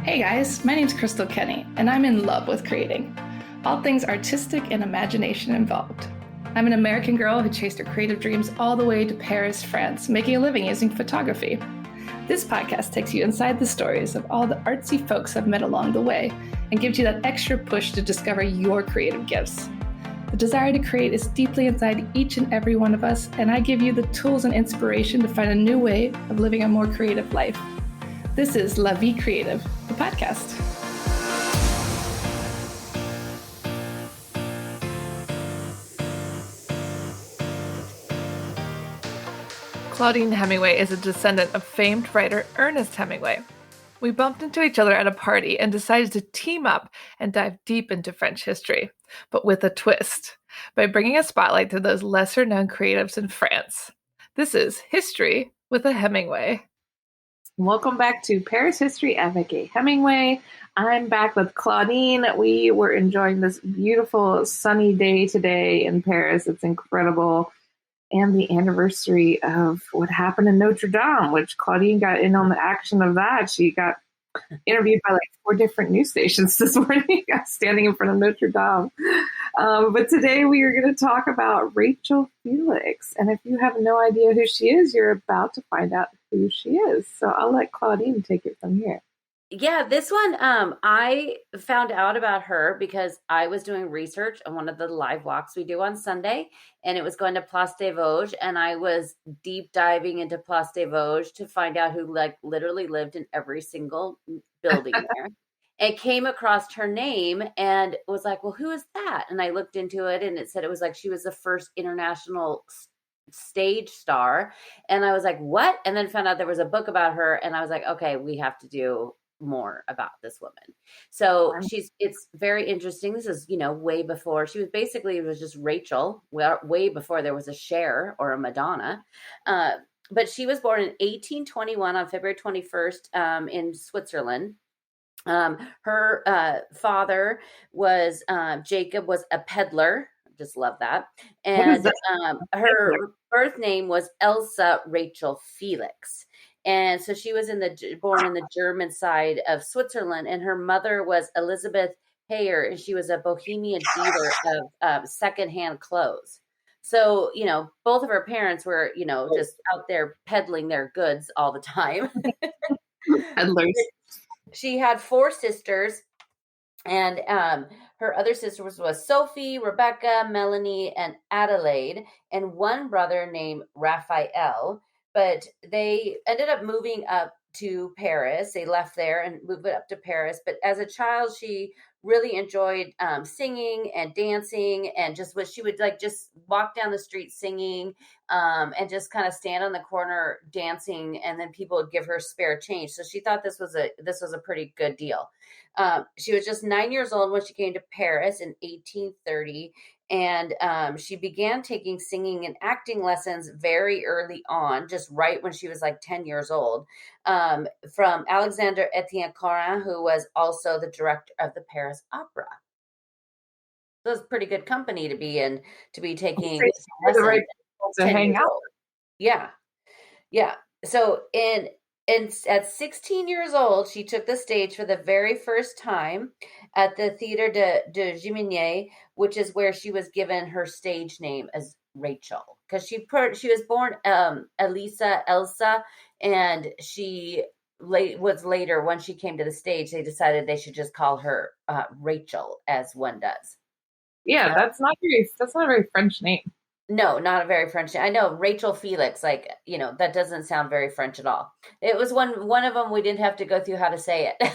Hey guys, my name's Crystal Kenny, and I'm in love with creating. All things artistic and imagination involved. I'm an American girl who chased her creative dreams all the way to Paris, France, making a living using photography. This podcast takes you inside the stories of all the artsy folks I've met along the way and gives you that extra push to discover your creative gifts. The desire to create is deeply inside each and every one of us, and I give you the tools and inspiration to find a new way of living a more creative life. This is La Vie Creative, the podcast. Claudine Hemingway is a descendant of famed writer Ernest Hemingway. We bumped into each other at a party and decided to team up and dive deep into French history, but with a twist, by bringing a spotlight to those lesser-known creatives in France. This is History with a Hemingway. Welcome back to Paris History, Avec, Hemingway. I'm back with Claudine. We were enjoying this beautiful sunny day today in Paris. It's incredible. And the anniversary of what happened in Notre Dame, which Claudine got in on the action of that. She got interviewed by like 4 different news stations this morning, standing in front of Notre Dame. But today we are going to talk about Rachel Felix. And if you have no idea who she is, you're about to find out who she is. So I'll let Claudine take it from here. Yeah, this one, I found out about her because I was doing research on one of the live walks we do on Sunday, and it was going to Place des Vosges, and I was deep diving into Place des Vosges to find out who like literally lived in every single building there. And came across her name and was like, well, who is that? And I looked into it, and it said it was like she was the first international stage star. And I was like, what? And then found out there was a book about her, and I was like, okay, we have to do more about this woman. So it's very interesting. This is, way before she was basically, it was just Rachel, way before there was a Cher or a Madonna. But she was born in 1821 on February 21st in Switzerland. Her father was, Jacob was a peddler. Just love that. And her birth name was Elsa Rachel Felix. And so she was born in the German side of Switzerland, and her mother was Elizabeth Heyer, and she was a bohemian dealer of secondhand clothes. So, both of her parents were, just out there peddling their goods all the time. Peddlers. She had 4 sisters, and her other sisters was Sophie, Rebecca, Melanie, and Adelaide, and one brother named Raphael. But they ended up moving up to Paris. They left there and moved up to Paris. But as a child, she really enjoyed singing and dancing, and she would like just walk down the street singing and just kind of stand on the corner dancing, and then people would give her spare change. So she thought this was a pretty good deal. She was just 9 years old when she came to Paris in 1830. And she began taking singing and acting lessons very early on, just right when she was like 10 years old, from Alexander Etienne Corin, who was also the director of the Paris Opera. So it's pretty good company to be in, to be taking lessons right to hang out. Yeah. So at 16 years old, she took the stage for the very first time at the Theatre de Gimigny, which is where she was given her stage name as Rachel, because she was born Elsa, and she was later, when she came to the stage, they decided they should just call her Rachel, as one does. Yeah, that's not a very French name. No, not a very French name. I know, Rachel Felix, that doesn't sound very French at all. It was one of them we didn't have to go through how to say it.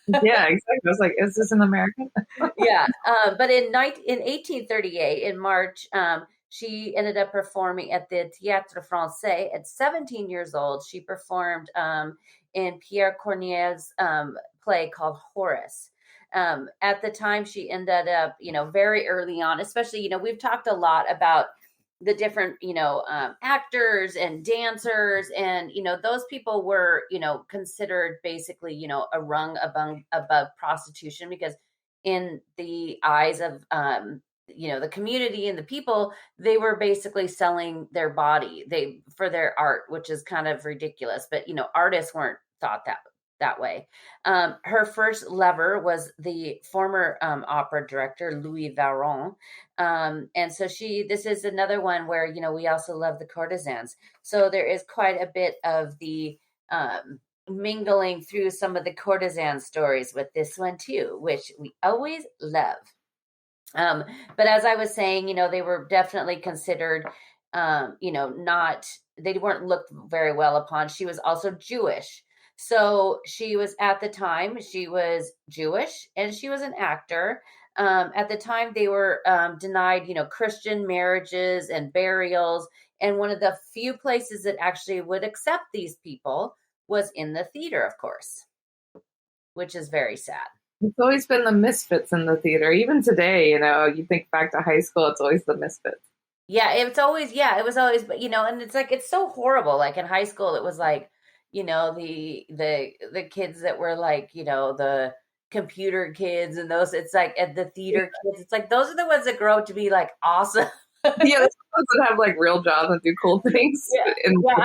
Yeah, exactly. I was like, is this an American? Yeah. But in 1838, in March, she ended up performing at the Théâtre Français. At 17 years old, she performed in Pierre Corneille's play called Horace. At the time, she ended up, very early on, especially, we've talked a lot about the different, actors and dancers, and, those people were, considered basically, a rung above prostitution, because in the eyes of, the community and the people, they were basically selling their body for their art, which is kind of ridiculous. But, artists weren't thought that way. Her first lover was the former opera director, Louis Varron. And so this is another one where, we also love the courtesans. So there is quite a bit of the mingling through some of the courtesan stories with this one too, which we always love. But as I was saying, they were definitely considered, they weren't looked very well upon. She was also Jewish. So she was, at the time, she was Jewish and she was an actor. At the time, they were denied, Christian marriages and burials. And one of the few places that actually would accept these people was in the theater, of course, which is very sad. It's always been the misfits in the theater. Even today, you think back to high school, it's always the misfits. Yeah, it was always, but and it's like, it's so horrible. Like in high school, it was like, the kids that were like, the computer kids and those, it's like at the theater kids, it's like, those are the ones that grow up to be like awesome. Yeah, those ones that have like real jobs and do cool things. Yeah,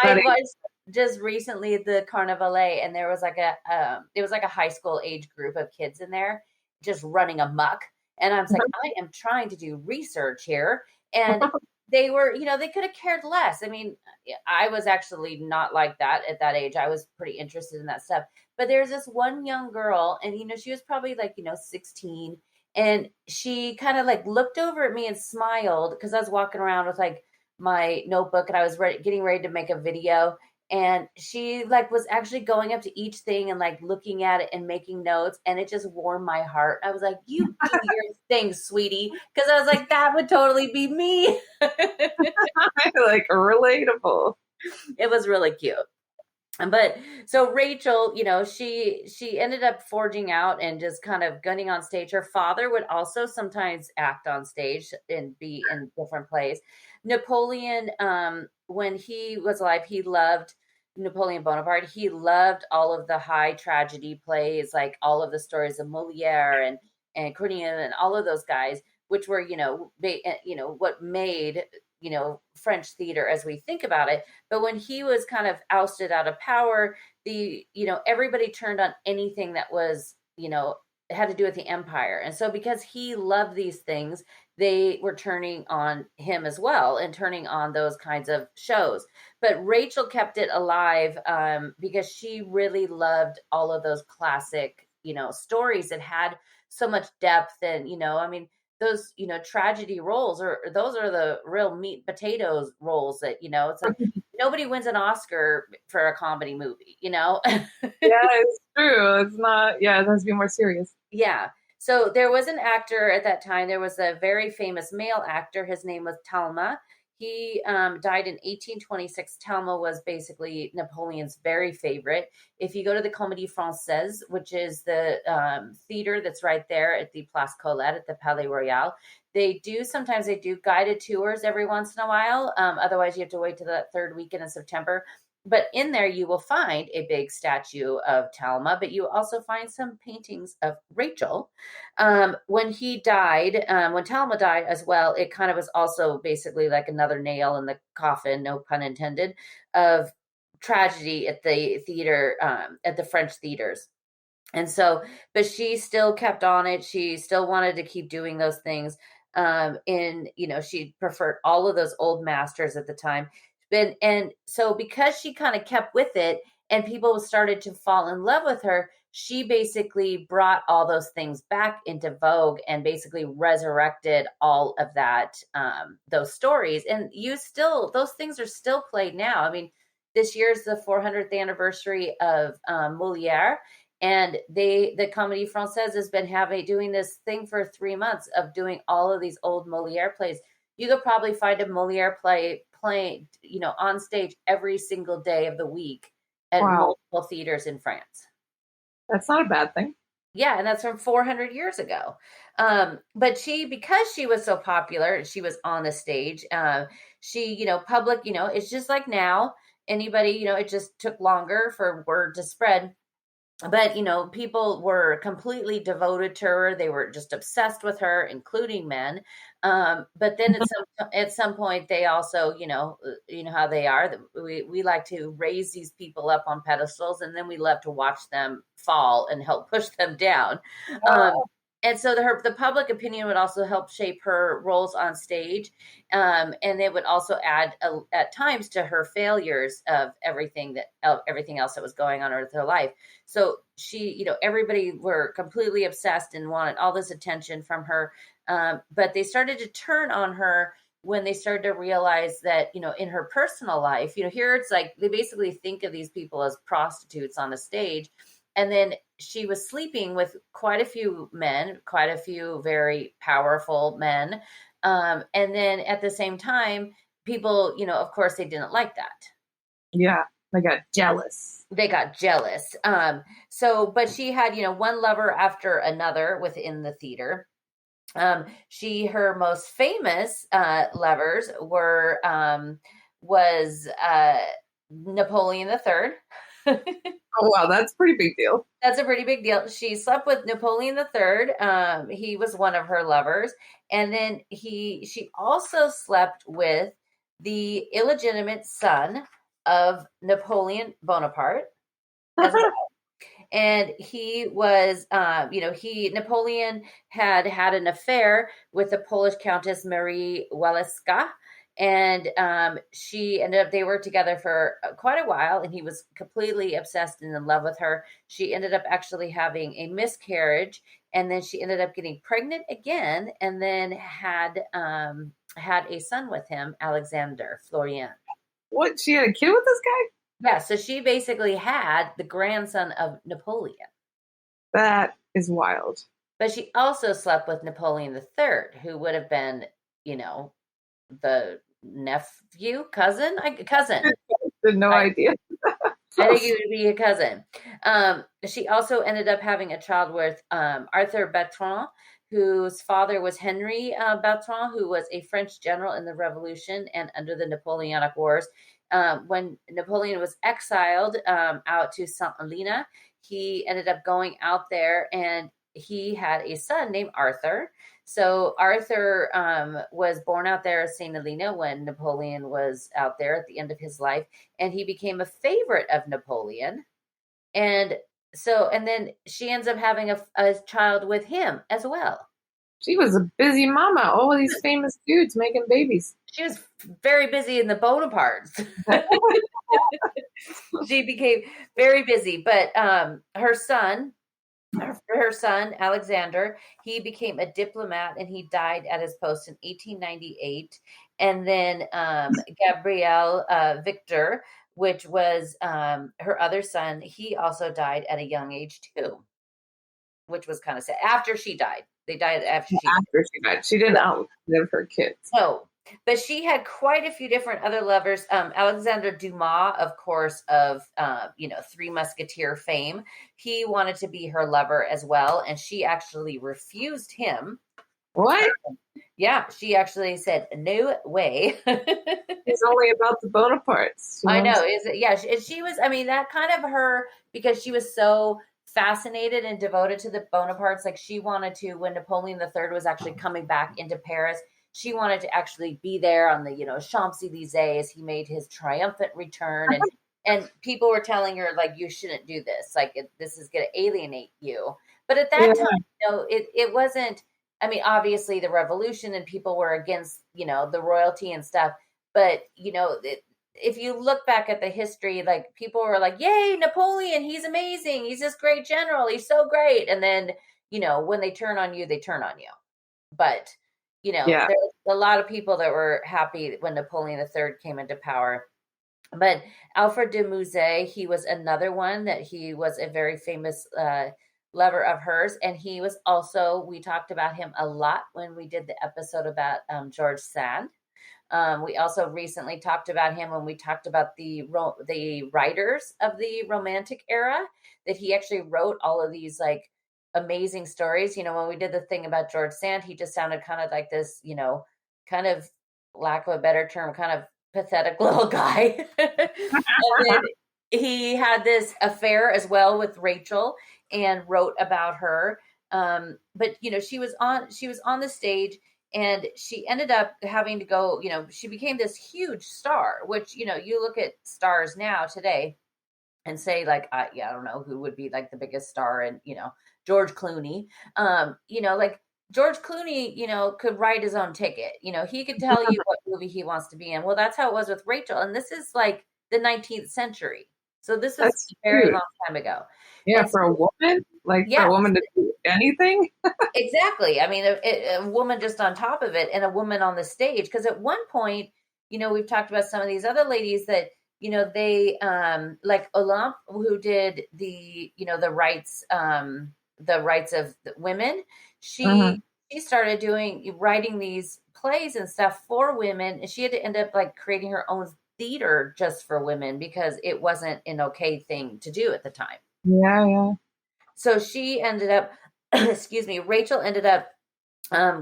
I was just recently at the Carnavalet, and there was like it was like a high school age group of kids in there just running amok. And I was like, I am trying to do research here. And they were, they could have cared less. I mean, I was actually not like that at that age. I was pretty interested in that stuff. But there's this one young girl, and, she was probably like, 16. And she kind of like looked over at me and smiled, because I was walking around with like my notebook and I was getting ready to make a video. And she like was actually going up to each thing and like looking at it and making notes. And it just warmed my heart. I was like, you do your thing, sweetie. Because I was like, that would totally be me. Like relatable. It was really cute. But so Rachel, she ended up forging out and just kind of gunning on stage. Her father would also sometimes act on stage and be in different plays. Napoleon, when he was alive, he loved Napoleon Bonaparte. He loved all of the high tragedy plays, like all of the stories of Moliere and Corneille and all of those guys, which were, what made, French theater as we think about it. But when he was kind of ousted out of power, everybody turned on anything that was, had to do with the empire. And so because he loved these things, they were turning on him as well and turning on those kinds of shows. But Rachel kept it alive because she really loved all of those classic, stories that had so much depth. And, those, tragedy roles, or those are the real meat and potatoes roles that, it's like nobody wins an Oscar for a comedy movie, Yeah, it's true. It's not, it has to be more serious. Yeah. So there was an actor at that time. There was a very famous male actor. His name was Talma. He died in 1826. Talma was basically Napoleon's very favorite. If you go to the Comédie Française, which is the theater that's right there at the Place Colette at the Palais Royal, sometimes they do guided tours every once in a while. Otherwise, you have to wait to the third weekend in September. But in there, you will find a big statue of Talma, but you also find some paintings of Rachel. When he died, when Talma died as well, it kind of was also basically like another nail in the coffin, no pun intended, of tragedy at the theater, at the French theaters. And so, but she still kept on it. She still wanted to keep doing those things. She preferred all of those old masters at the time. And so because she kind of kept with it and people started to fall in love with her, she basically brought all those things back into vogue and basically resurrected all of that, those stories. And those things are still played now. I mean, this year's the 400th anniversary of Moliere, and the Comédie Française has been doing this thing for 3 months of doing all of these old Moliere plays. You could probably find a Moliere play playing, on stage every single day of the week at multiple theaters in France. That's not a bad thing. Yeah, and that's from 400 years ago. But because she was so popular, she was on the stage. She, public, it's just like now. Anybody, it just took longer for word to spread. but people were completely devoted to her. They were just obsessed with her, including men. But then at some point, they also, you know how they are. We like to raise these people up on pedestals, and then we love to watch them fall and help push them down. Um, and so the public opinion would also help shape her roles on stage, and it would also add at times to her failures of everything else that was going on with her life. So she, everybody were completely obsessed and wanted all this attention from her. But they started to turn on her when they started to realize that, in her personal life, here it's like they basically think of these people as prostitutes on a stage. And then she was sleeping with quite a few men, quite a few very powerful men. And then at the same time, people, of course, they didn't like that. Yeah, they got jealous. But she had, one lover after another within the theater. Her most famous lovers was Napoleon III. Oh, wow, that's a pretty big deal. That's a pretty big deal. She slept with Napoleon III. He was one of her lovers. And then she also slept with the illegitimate son of Napoleon Bonaparte as well. And he was, Napoleon had an affair with the Polish Countess Marie Waleska. And they were together for quite a while, and he was completely obsessed and in love with her. She ended up actually having a miscarriage, and then she ended up getting pregnant again, and then had a son with him, Alexander Florian. What? She had a kid with this guy? Yeah, so she basically had the grandson of Napoleon. That is wild. But she also slept with Napoleon III, who would have been, the cousin. No idea. I think it would be a cousin. She also ended up having a child with Arthur Bertrand, whose father was Henry Bertrand, who was a French general in the Revolution and under the Napoleonic Wars. When Napoleon was exiled out to St. Helena, he ended up going out there, and he had a son named Arthur. So Arthur was born out there at St. Helena when Napoleon was out there at the end of his life, and he became a favorite of Napoleon. And then she ends up having a child with him as well. She was a busy mama. All of these famous dudes making babies. She was very busy in the Bonapartes. She became very busy, but her son, Alexander, he became a diplomat, and he died at his post in 1898. And then Gabriel Victor, which was her other son, he also died at a young age too, which was kind of sad. After she died. They died after she died. She didn't outlive her kids. No. But she had quite a few different other lovers. Alexander Dumas, of course, of Three Musketeer fame. He wanted to be her lover as well, and she actually refused him. What? Yeah, she actually said, "No way." It's only about the Bonapartes. I know. She was. I mean, that kind of her, because she was so fascinated and devoted to the Bonapartes. Like, she wanted to, when Napoleon III was actually coming back into Paris, she wanted to actually be there on the, Champs-Élysées as he made his triumphant return. And people were telling her, like, you shouldn't do this. Like, this is going to alienate you. But at that time, it wasn't, I mean, obviously the revolution and people were against, the royalty and stuff. But, if you look back at the history, like, people were like, yay, Napoleon, he's amazing. He's this great general. He's so great. And then, when they turn on you, they turn on you. But, there's a lot of people that were happy when Napoleon III came into power. But Alfred de Musset, he was another one that he was a very famous lover of hers. And he was also, we talked about him a lot when we did the episode about George Sand. We also recently talked about him when we talked about the writers of the Romantic era, that he actually wrote all of these like amazing stories. When we did the thing about George Sand, he just sounded kind of like this, kind of, lack of a better term, kind of pathetic little guy. he had this affair as well with Rachel and wrote about her. But she was on the stage, and she ended up having to go. She became this huge star. Which you look at stars now today and say like, I don't know who would be like the biggest star, and George Clooney. Like George Clooney, could write his own ticket. He could tell you what movie he wants to be in. Well, that's how it was with Rachel, and this is like the 19th century. So this was That's a very huge. long time ago. Yeah, And for a woman, like for yeah, a woman to do anything. exactly. I mean, a woman just on top of it, and a woman on the stage. Because at one point, we've talked about some of these other ladies that they like Olympe, who did the rights of the women. Mhm. She started writing these plays and stuff for women, and she had to end up like creating her own theater just for women because it wasn't an okay thing to do at the time. Yeah, yeah. So she ended up, excuse me, Rachel ended up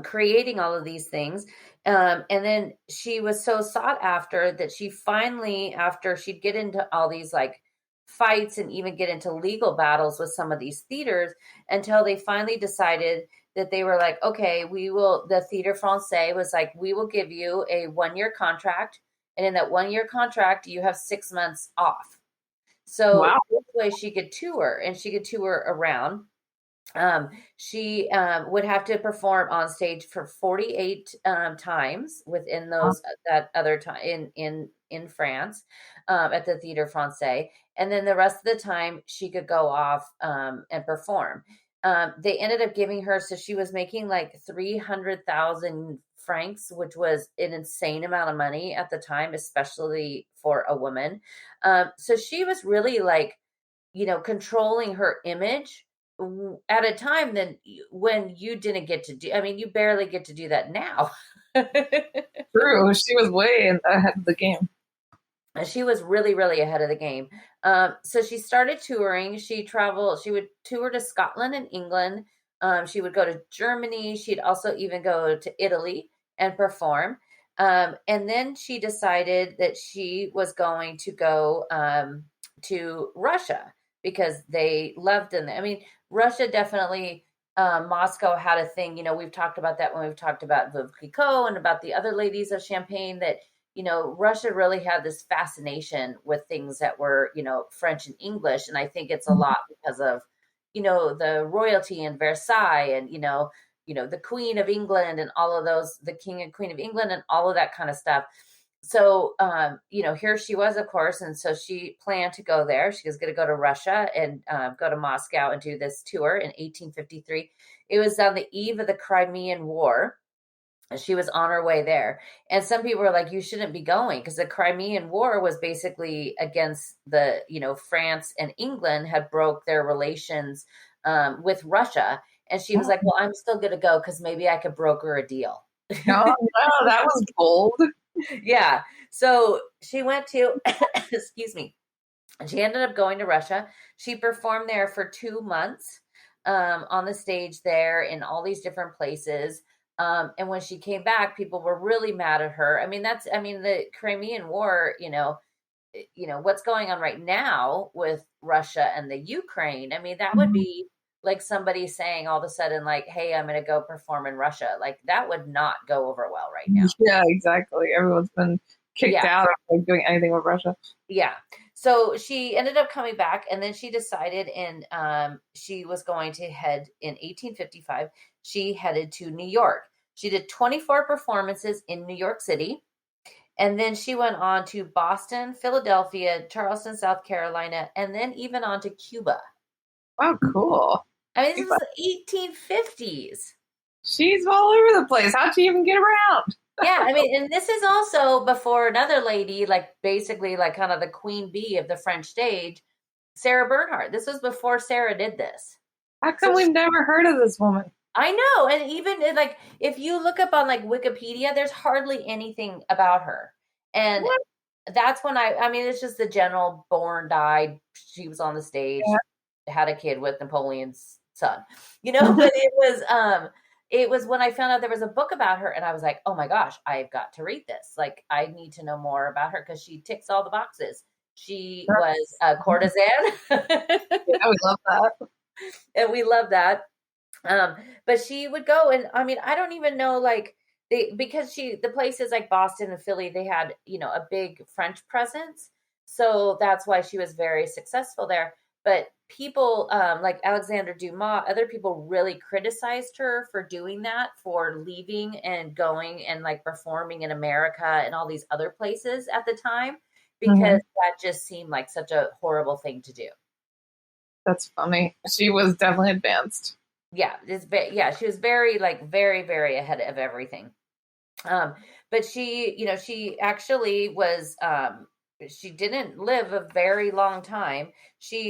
creating all of these things. And then she was so sought after that she finally, after she'd get into all these like fights and even get into legal battles with some of these theaters, until they finally decided that they were like, okay, the Theater Francais was like, we will give you a 1-year contract. And in that 1-year contract, you have 6 months off. So Wow. this way she could tour, and she could tour around. She would have to perform on stage for 48 times within those that other time in France, at the Theater Francais, and then the rest of the time she could go off and perform. They ended up giving her, so she was making like 300,000 francs, which was an insane amount of money at the time, especially for a woman. So she was really like, controlling her image at a time when you didn't get to do, I mean, you barely get to do that now. True. She was way ahead of the game. She was really, really ahead of the game. So she started touring. She would tour to Scotland and England. She would go to Germany. She'd also even go to Italy and perform. And then she decided that she was going to go to Russia because they loved them. I mean, Russia definitely, Moscow had a thing. We've talked about that when we've talked about Veuve Clicquot and about the other ladies of Champagne, that Russia really had this fascination with things that were, French and English. And I think it's a lot because of, the royalty in Versailles, and, the Queen of England and all of those, the King and Queen of England and all of that kind of stuff. So, here she was, of course. And so she planned to go there. She was going to go to Russia and go to Moscow and do this tour in 1853. It was on the eve of the Crimean War. She was on her way there. And some people were like, you shouldn't be going, because the Crimean War was basically against the, France and England had broke their relations with Russia. And she was like, well, I'm still going to go because maybe I could broker a deal. Oh, no, that was bold. Yeah. So she went to, excuse me, and she ended up going to Russia. She performed there for 2 months on the stage there in all these different places. And when she came back, people were really mad at her. I mean, the Crimean War, what's going on right now with Russia and the Ukraine. I mean, that would be like somebody saying all of a sudden, like, hey, I'm going to go perform in Russia. Like, that would not go over well right now. Yeah, exactly. Everyone's been kicked out of like doing anything with Russia. Yeah. So she ended up coming back, and then she decided she was going to head in 1855. She headed to New York. She did 24 performances in New York City. And then she went on to Boston, Philadelphia, Charleston, South Carolina, and then even on to Cuba. Oh, cool. I mean, this was the 1850s. She's all over the place. How'd she even get around? Yeah, I mean, and this is also before another lady, like basically like kind of the queen bee of the French stage, Sarah Bernhardt. This was before Sarah did this. How come we've never heard of this woman? I know. And even like, if you look up on like Wikipedia, there's hardly anything about her. And that's when I mean, it's just the general born, died. She was on the stage, had a kid with Napoleon's son, but it was when I found out there was a book about her, and I was like, oh my gosh, I've got to read this. Like, I need to know more about her because she ticks all the boxes. She was a courtesan. Yeah, we love that. And we love that. But she would go, and I mean, I don't even know, like, because the places like Boston and Philly, they had, a big French presence. So that's why she was very successful there. But people, like Alexander Dumas, other people really criticized her for doing that, for leaving and going and like performing in America and all these other places at the time, because that just seemed like such a horrible thing to do. That's funny. She was definitely advanced. Yeah, she was very, like, very, very ahead of everything. But she actually was, she didn't live a very long time.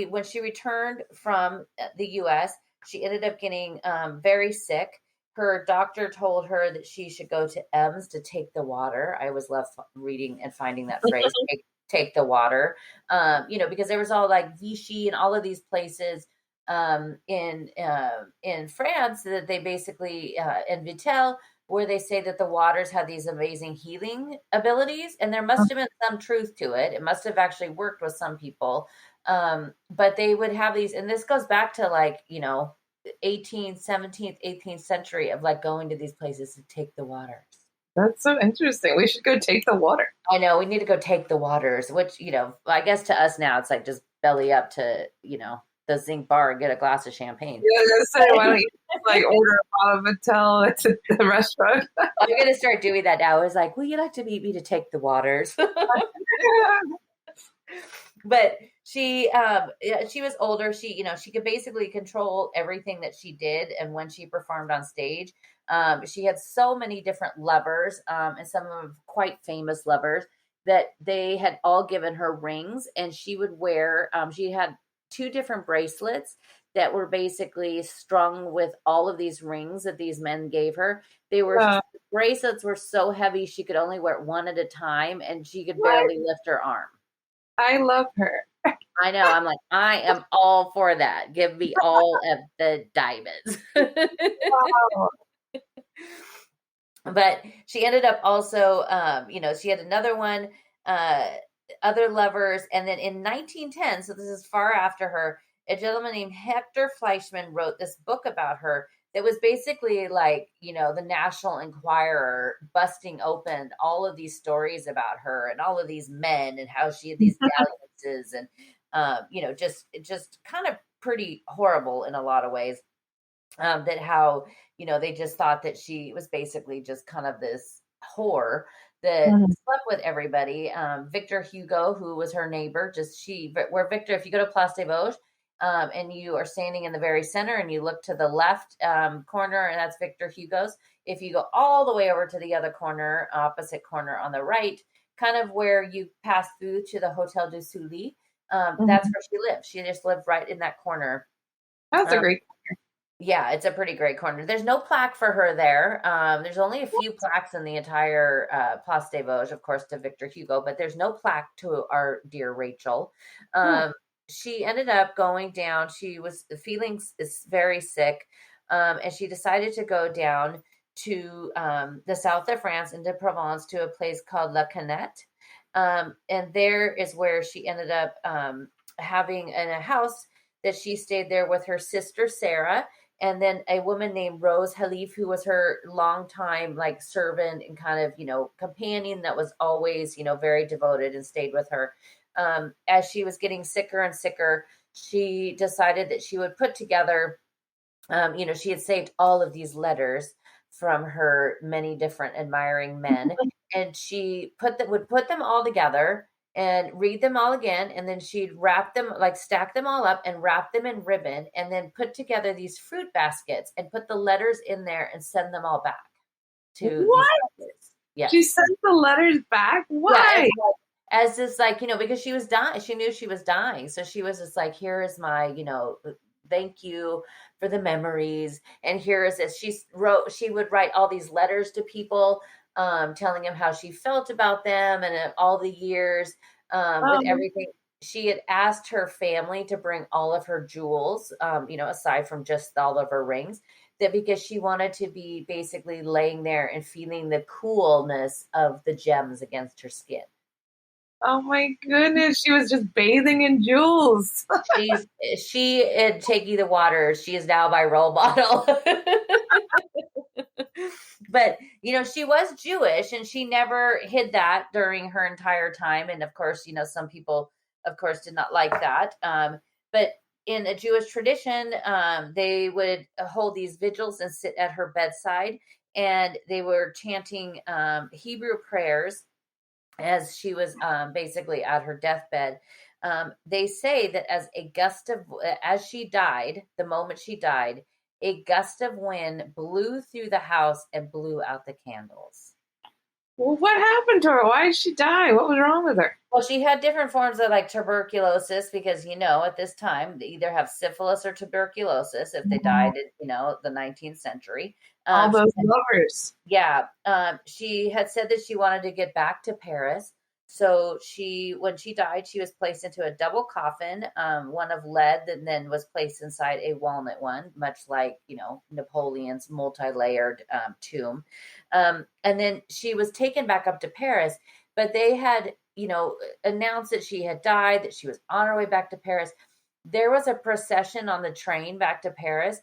When she returned from the US, she ended up getting very sick. Her doctor told her that she should go to Ems to take the water. I always love reading and finding that phrase, take the water, because there was all like Vichy and all of these places in France that they basically, in Vitel, where they say that the waters have these amazing healing abilities, and there must have been some truth to it. It must have actually worked with some people. But they would have these, and this goes back to like, 18th, 17th, 18th century of like going to these places to take the waters. That's so interesting. We should go take the water. I know, we need to go take the waters, which, I guess to us now, it's like just belly up to, the Zinc bar and get a glass of champagne. Yeah, I was gonna say, why don't you like order a bottle of Mattel at the restaurant? I'm gonna start doing that now. I was like, "Will you like to meet me to take the waters?" But she was older. She could basically control everything that she did, and when she performed on stage, she had so many different lovers, and some of them quite famous lovers, that they had all given her rings, and she would wear. She had 2 different bracelets that were basically strung with all of these rings that these men gave her. Bracelets were so heavy she could only wear one at a time, and she could barely lift her arm. I love her. I know. I'm like, I am all for that. Give me all of the diamonds. Wow. But she ended up also, she had another one, other lovers. And then in 1910, so this is far after her, a gentleman named Hector Fleischmann wrote this book about her that was basically like, the National Enquirer busting open all of these stories about her and all of these men and how she had these dalliances and, just kind of pretty horrible in a lot of ways. That how, they just thought that she was basically just kind of this whore that slept with everybody. Victor Hugo, who was her neighbor, where Victor, if you go to Place des Vosges, and you are standing in the very center and you look to the left corner, and that's Victor Hugo's. If you go all the way over to the other corner, opposite corner on the right, kind of where you pass through to the Hotel du Sully, that's where she lived. She just lived right in that corner. That's a great corner. Yeah, it's a pretty great corner. There's no plaque for her there. There's only a few plaques in the entire Place des Vosges, of course, to Victor Hugo, but there's no plaque to our dear Rachel. She ended up going down. She was feeling very sick, and she decided to go down to the south of France, into Provence, to a place called La Canette. And there is where she ended up having in a house that she stayed there with her sister, Sarah, and then a woman named Rose Halif, who was her longtime like servant and kind of, companion that was always, very devoted and stayed with her. As she was getting sicker and sicker, she decided that she would put together, she had saved all of these letters from her many different admiring men, and she would put them all together and read them all again, and then she'd wrap them, like stack them all up and wrap them in ribbon, and then put together these fruit baskets and put the letters in there and send them all back to what? Yeah, she sent the letters back. Why? Yeah, as this, like, because she was dying. She knew she was dying, so she was just like, here is my, thank you for the memories, and here is this. She would write all these letters to people, telling them how she felt about them and all the years, with everything. She had asked her family to bring all of her jewels, aside from just all of her rings, that because she wanted to be basically laying there and feeling the coolness of the gems against her skin. Oh my goodness, she was just bathing in jewels. She had taken the water. She is now my role model. But she was Jewish, and she never hid that during her entire time. And of course, some people, of course, did not like that. But in a Jewish tradition, they would hold these vigils and sit at her bedside, and they were chanting Hebrew prayers as she was basically at her deathbed. They say that as she died, the moment she died, a gust of wind blew through the house and blew out the candles. Well, what happened to her? Why did she die? What was wrong with her? Well, she had different forms of like tuberculosis because, at this time they either have syphilis or tuberculosis if they died in, the 19th century. All those lovers. Yeah. She had said that she wanted to get back to Paris. So when she died, she was placed into a double coffin, one of lead, and then was placed inside a walnut one, much like, Napoleon's multi-layered tomb. And then she was taken back up to Paris, but they had, announced that she had died, that she was on her way back to Paris. There was a procession on the train back to Paris.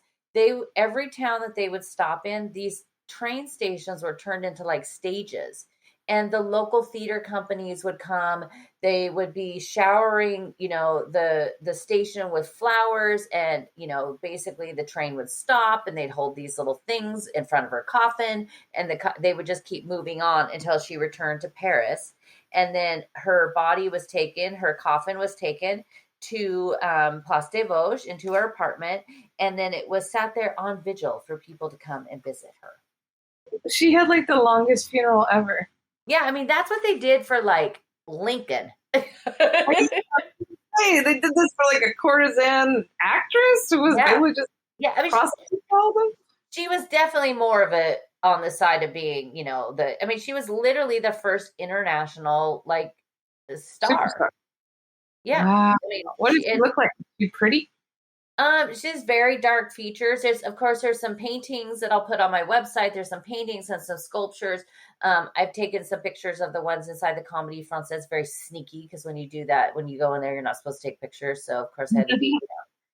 Every town that they would stop in, these train stations were turned into like stages. And the local theater companies would come. They would be showering, the station with flowers, and basically the train would stop, and they'd hold these little things in front of her coffin, and they would just keep moving on until she returned to Paris. And then her body was taken, her coffin was taken to Place des Vosges, into her apartment, and then it was sat there on vigil for people to come and visit her. She had like the longest funeral ever. Yeah, I mean, that's what they did for, like, Lincoln. Hey, they did this for, like, a courtesan actress who was really just prostitute all them? She was definitely more of a, on the side of being, she was literally the first international, like, star. Superstar. Yeah. Wow. What did she look like? Was she pretty? She has very dark features. There's some paintings that I'll put on my website. There's some paintings and some sculptures. I've taken some pictures of the ones inside the Comédie Française. Very sneaky, because when you do that, when you go in there, you're not supposed to take pictures. So of course I had to be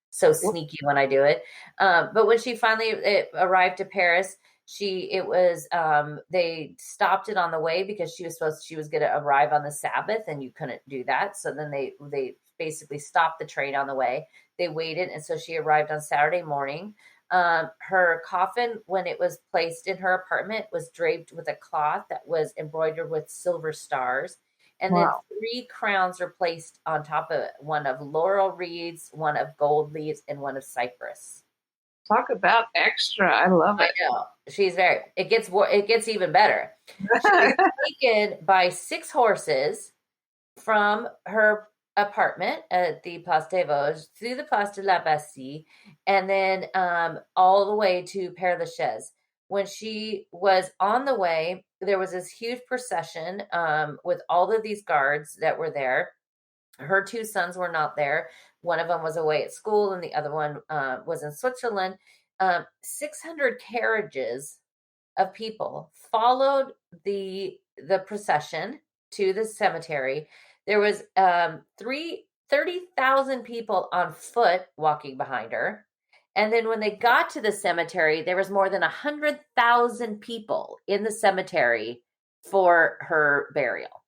so sneaky when I do it. But when she finally arrived to Paris, they stopped it on the way because she was going to arrive on the Sabbath, and you couldn't do that. So then they basically stopped the train on the way. They waited, and so she arrived on Saturday morning. Her coffin, when it was placed in her apartment, was draped with a cloth that was embroidered with silver stars. And then 3 crowns were placed on top of it, one of laurel wreaths, one of gold leaves, and one of cypress. Talk about extra. I love it. I know. It gets even better. She was taken by 6 horses from her apartment at the Place des Vosges through the Place de la Bastille, and then all the way to Père Lachaise. When she was on the way, there was this huge procession with all of these guards that were there. Her 2 sons were not there. One of them was away at school, and the other one was in Switzerland. 600 carriages of people followed the procession to the cemetery. There was 30,000 people on foot walking behind her. And then when they got to the cemetery, there was more than 100,000 people in the cemetery for her burial.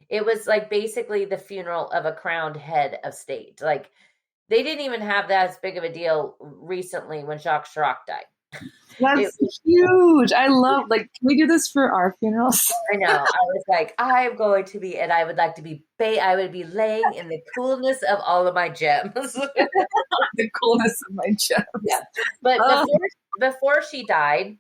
It was like basically the funeral of a crowned head of state. Like, they didn't even have that as big of a deal recently when Jacques Chirac died. That's huge. I love, can we do this for our funerals? I know. I was like, I'm going to be, and I would like to be, I would be laying in the coolness of all of my gems. The coolness of my gems. Yeah. But before she died,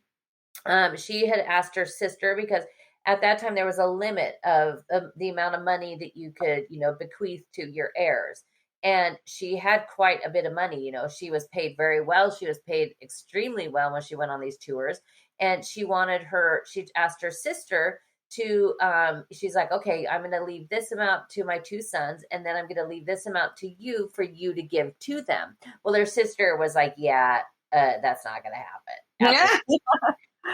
she had asked her sister, because at that time there was a limit of the amount of money that you could, bequeath to your heirs. And she had quite a bit of money. She was paid very well. She was paid extremely well when she went on these tours. And she asked her sister to, she's like, okay, I'm going to leave this amount to my 2 sons, and then I'm going to leave this amount to you for you to give to them. Well, her sister was like, yeah, that's not going to happen. Yeah.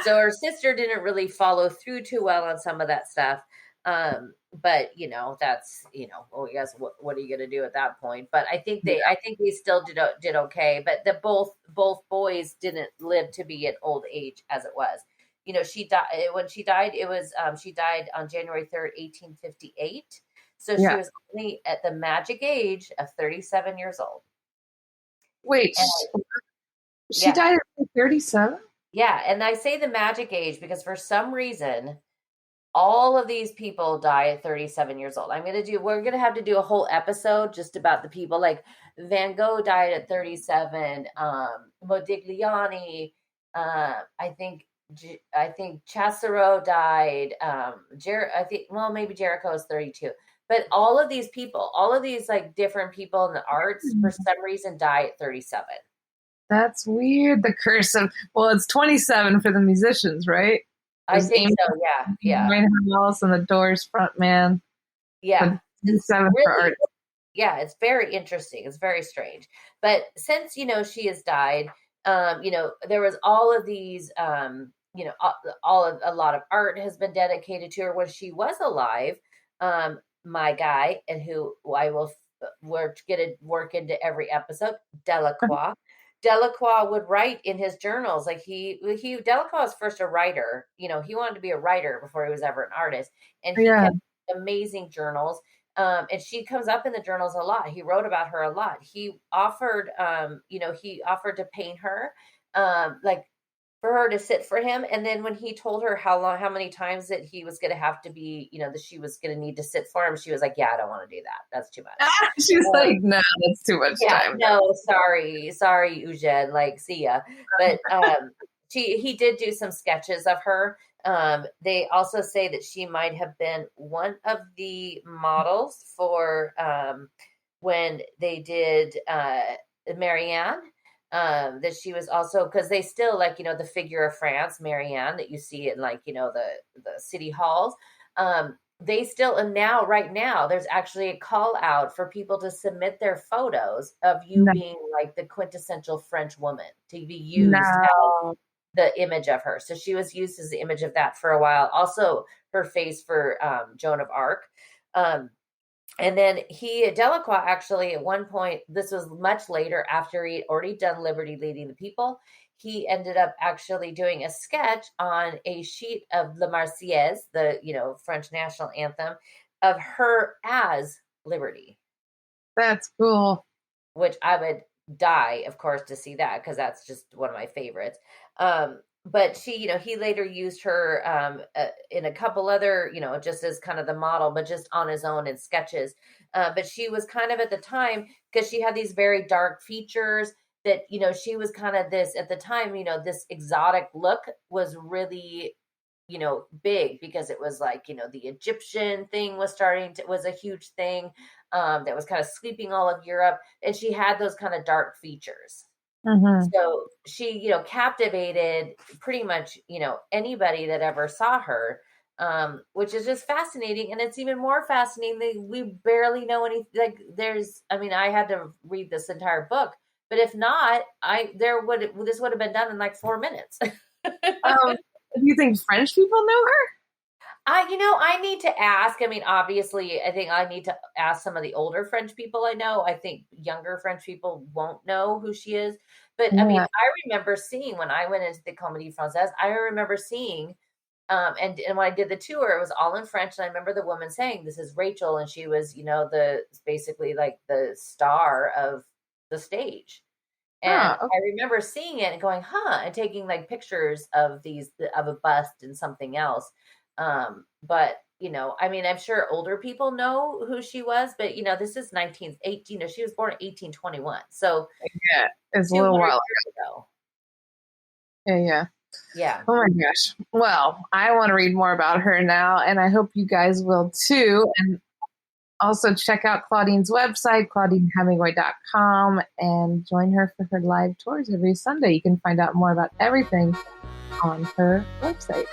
So her sister didn't really follow through too well on some of that stuff. but that's well, I guess what are you going to do at that point? But I think they still did okay. But the both boys didn't live to be an old age as it was. She died when she died. It was she died on January 3rd, 1858. So she was only at the magic age of 37 years old. Wait, she died at 37? Yeah, and I say the magic age because for some reason, all of these people die at 37 years old. We're going to have to do a whole episode just about the people. Like Van Gogh died at 37, Modigliani, I think Chassereau died, maybe Jericho is 32. But all of these people, all of these like different people in the arts, for some reason, die at 37. That's weird. The curse of, it's 27 for the musicians, right? I think so. Yeah. Winehouse and the Doors front man. Yeah. It's really, for art. Yeah, it's very interesting. It's very strange. But since, she has died, there was all of these, a lot of art has been dedicated to her when she was alive. My guy, and who I will work into every episode, Delacroix. Delacroix would write in his journals, like Delacroix was first a writer. He wanted to be a writer before he was ever an artist, and he kept amazing journals. And she comes up in the journals a lot. He wrote about her a lot. He offered, to paint her, like for her to sit for him. And then when he told her how many times that he was going to have to be, that she was going to need to sit for him, she was like, yeah, I don't want to do that. That's too much. She's like, no, that's too much time. No, sorry, Eugene, like, see ya. But he did do some sketches of her. They also say that she might have been one of the models for when they did Marianne. That she was also, because they still the figure of France, Marianne, that you see in the city halls. They still, and right now, there's actually a call out for people to submit their photos of you being like the quintessential French woman to be used as the image of her. So she was used as the image of that for a while. Also, her face for Joan of Arc. And then Delacroix actually at one point, this was much later after he'd already done Liberty Leading the People, he ended up actually doing a sketch on a sheet of La Marseillaise, the, French national anthem, of her as Liberty. That's cool. Which I would die, of course, to see that, because that's just one of my favorites. But she, he later used her in a couple other, just as kind of the model, but just on his own in sketches. But she was kind of at the time, because she had these very dark features that, she was kind of this, at the time, this exotic look was really, big, because it was like, the Egyptian thing was was a huge thing that was kind of sweeping all of Europe. And she had those kind of dark features. Mm-hmm. So she, captivated pretty much, anybody that ever saw her, which is just fascinating. And it's even more fascinating that we barely know anything. Like I had to read this entire book, but if not, this would have been done in like 4 minutes. Do you think French people know her? I need to ask. Obviously, I think I need to ask some of the older French people I know. I think younger French people won't know who she is. But I remember seeing when I went into the Comédie Française, I remember seeing, and when I did the tour, it was all in French. And I remember the woman saying, "This is Rachel," and she was, basically like the star of the stage. And I remember seeing it and going, and taking like pictures of a bust and something else. But I'm sure older people know who she was, but this is 1918. She was born in 1821. So yeah, it's a little while ago. Yeah. Oh my gosh. Well, I want to read more about her now, and I hope you guys will too. And also check out Claudine's website, ClaudineHemingway.com, and join her for her live tours every Sunday. You can find out more about everything on her website.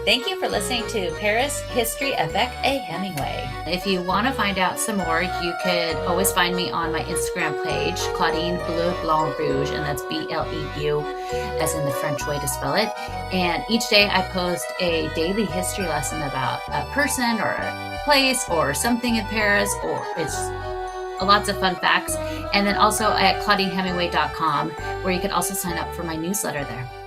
Thank you for listening to Paris History Avec a Hemingway. If you want to find out some more, you could always find me on my Instagram page, Claudine Bleu Blanc Rouge, and that's Bleu, as in the French way to spell it. And each day I post a daily history lesson about a person or a place or something in Paris, or it's lots of fun facts. And then also at ClaudineHemingway.com, where you can also sign up for my newsletter there.